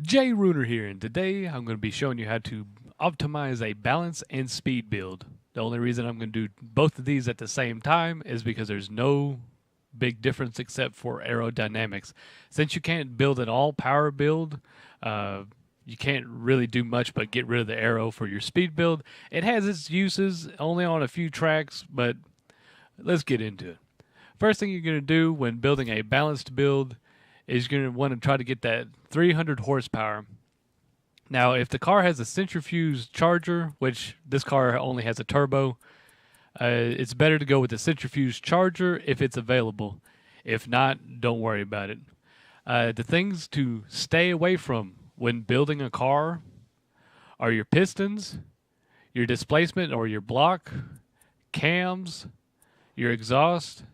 Jay Runer here, and today I'm going to be showing you how to optimize a balance and speed build. The only reason I'm going to do both of these at the same time is because there's no big difference except for aerodynamics. Since you can't build an all power build, uh, you can't really do much but get rid of the aero for your speed build. It has its uses only on a few tracks, but let's get into it. First thing you're going to do when building a balanced build is you're going to want to try to get that 300 horsepower. Now, if the car has a centrifuge charger, which this car only has a turbo, it's better to go with the centrifuge charger if it's available. If not, don't worry about it. The things to stay away from when building a car are your pistons, your displacement or your block, cams, your exhaust,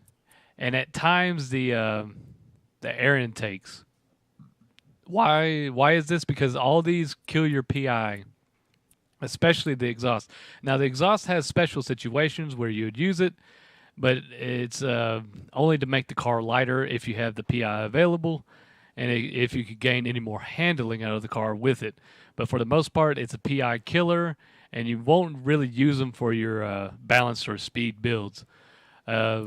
and at times the air intakes. Why is this? Because all these kill your PI, especially the exhaust. Now the exhaust has special situations where you would use it, but it's only to make the car lighter if you have the PI available, and if you could gain any more handling out of the car with it. But for the most part, it's a PI killer, and you won't really use them for your balanced or speed builds. Uh,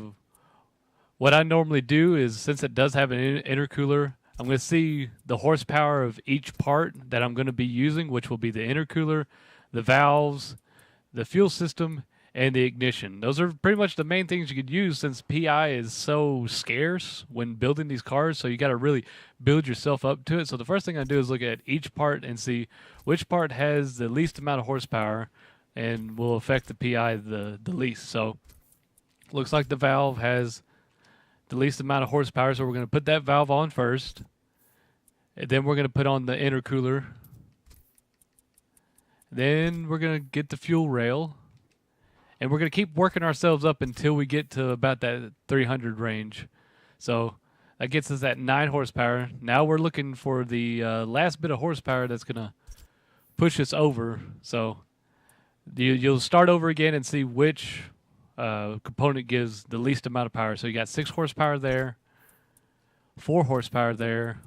what I normally do is, since it does have an intercooler, I'm going to see the horsepower of each part that I'm going to be using, which will be the intercooler, the valves, the fuel system, and the ignition. Those are pretty much the main things you could use, since PI is so scarce when building these cars, so you got to really build yourself up to it. So the first thing I do is look at each part and see which part has the least amount of horsepower and will affect the PI the least. So looks like the valve has the least amount of horsepower, so we're going to put that valve on first. And then we're going to put on the intercooler. Then we're going to get the fuel rail. And we're going to keep working ourselves up until we get to about that 300 range. So that gets us at 9 horsepower. Now we're looking for the last bit of horsepower that's going to push us over. So you'll start over again and see which component gives the least amount of power. So you got 6 horsepower there, 4 horsepower there.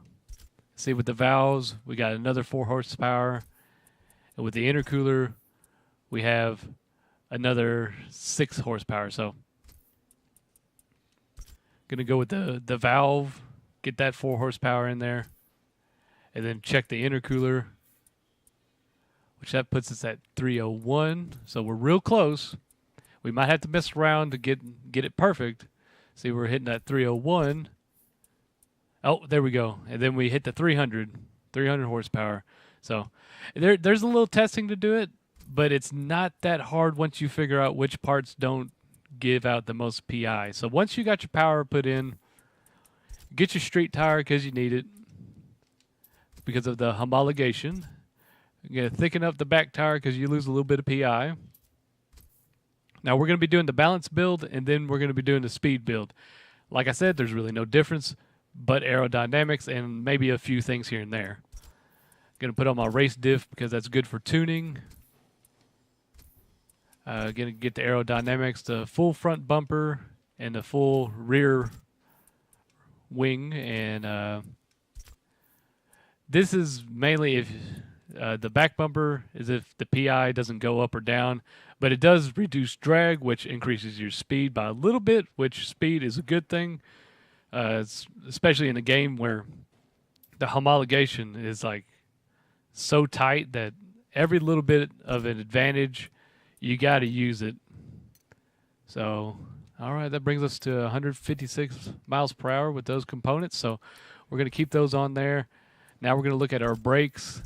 See, with the valves, we got another 4 horsepower. And with the intercooler, we have another 6 horsepower. So gonna go with the valve, get that 4 horsepower in there, and then check the intercooler, which that puts us at 301. So we're real close. We might have to mess around to get it perfect. See, we're hitting that 301. Oh, there we go. And then we hit the 300 horsepower. So there's a little testing to do it, but it's not that hard once you figure out which parts don't give out the most PI. So once you got your power put in, get your street tire because you need it because of the homologation. You're going to thicken up the back tire because you lose a little bit of PI. Now we're going to be doing the balance build, and then we're going to be doing the speed build. Like I said, there's really no difference but aerodynamics and maybe a few things here and there. Going to put on my race diff because that's good for tuning. Going to get the aerodynamics, the full front bumper and the full rear wing. And this is mainly if the back bumper is if the PI doesn't go up or down, but it does reduce drag, which increases your speed by a little bit, which speed is a good thing, especially in a game where the homologation is like so tight that every little bit of an advantage, you got to use it. So, all right, that brings us to 156 miles per hour with those components. So we're going to keep those on there. Now we're going to look at our brakes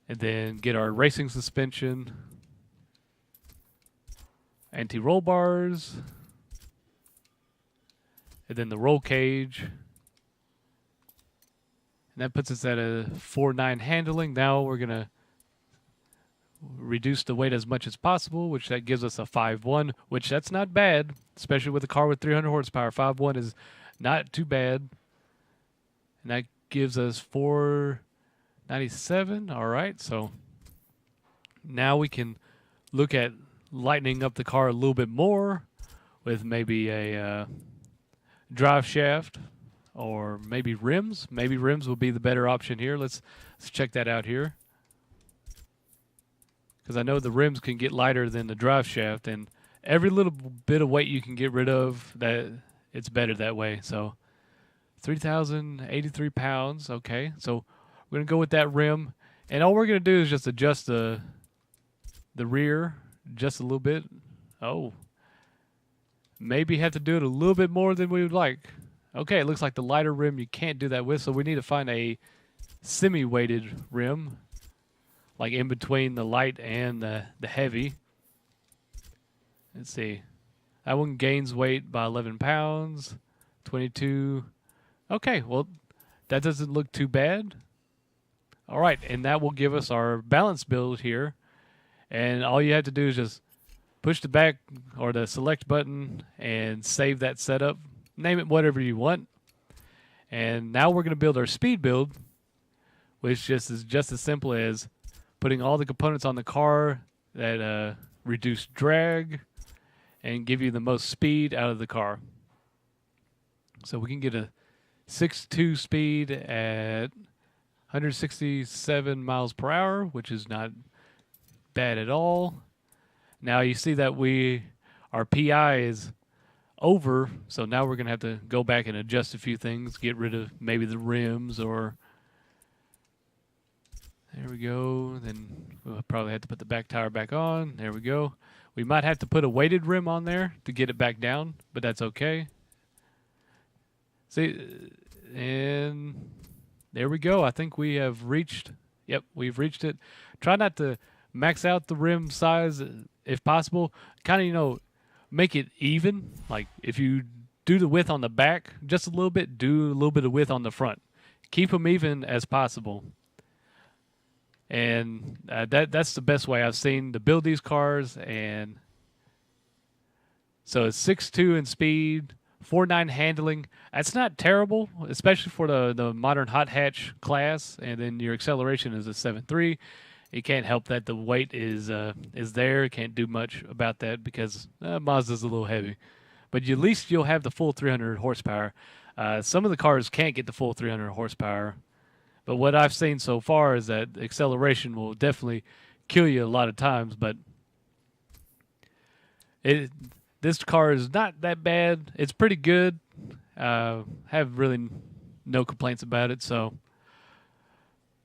and then get our racing suspension, anti-roll bars, and then the roll cage. And that puts us at a 4.9 handling. Now we're going to reduce the weight as much as possible, which that gives us a 5.1, which that's not bad, especially with a car with 300 horsepower. 5.1 is not too bad. And that gives us 497. All right, so now we can look at lightening up the car a little bit more with maybe a drive shaft, or maybe rims. Maybe rims will be the better option here. Let's check that out here. Because I know the rims can get lighter than the drive shaft, and every little bit of weight you can get rid of, that it's better that way. So 3,083 pounds. Okay, so we're gonna go with that rim, and all we're gonna do is just adjust the rear just a little bit. Oh, maybe have to do it a little bit more than we would like. Okay, it looks like the lighter rim you can't do that with, so we need to find a semi-weighted rim, like in between the light and the heavy. Let's see. That one gains weight by 11 pounds, 22. Okay, well, that doesn't look too bad. All right, and that will give us our balance build here. And all you have to do is just push the back or the select button and save that setup. Name it whatever you want. And now we're going to build our speed build, which is just as simple as putting all the components on the car that reduce drag and give you the most speed out of the car. So we can get a 6.2 speed at 167 miles per hour, which is not bad at all. Now you see that our PI is over, so now we're going to have to go back and adjust a few things, get rid of maybe the rims, or there we go. Then we'll probably have to put the back tire back on. There we go. We might have to put a weighted rim on there to get it back down, but that's okay. See, and there we go. I think we have reached, yep, we've reached it. Try not to max out the rim size if possible. Kind of, make it even. Like if you do the width on the back just a little bit, do a little bit of width on the front. Keep them even as possible. And that's the best way I've seen to build these cars. And so it's 6.2 in speed, 4.9 handling. That's not terrible, especially for the modern hot hatch class. And then your acceleration is a 7.3. You can't help that the weight is there. Can't do much about that because Mazda's a little heavy. But at least you'll have the full 300 horsepower. Some of the cars can't get the full 300 horsepower. But what I've seen so far is that acceleration will definitely kill you a lot of times. But this car is not that bad. It's pretty good. Have really no complaints about it. So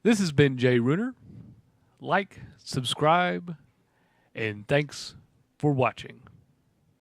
this has been Jay Runer. Like, subscribe, and thanks for watching.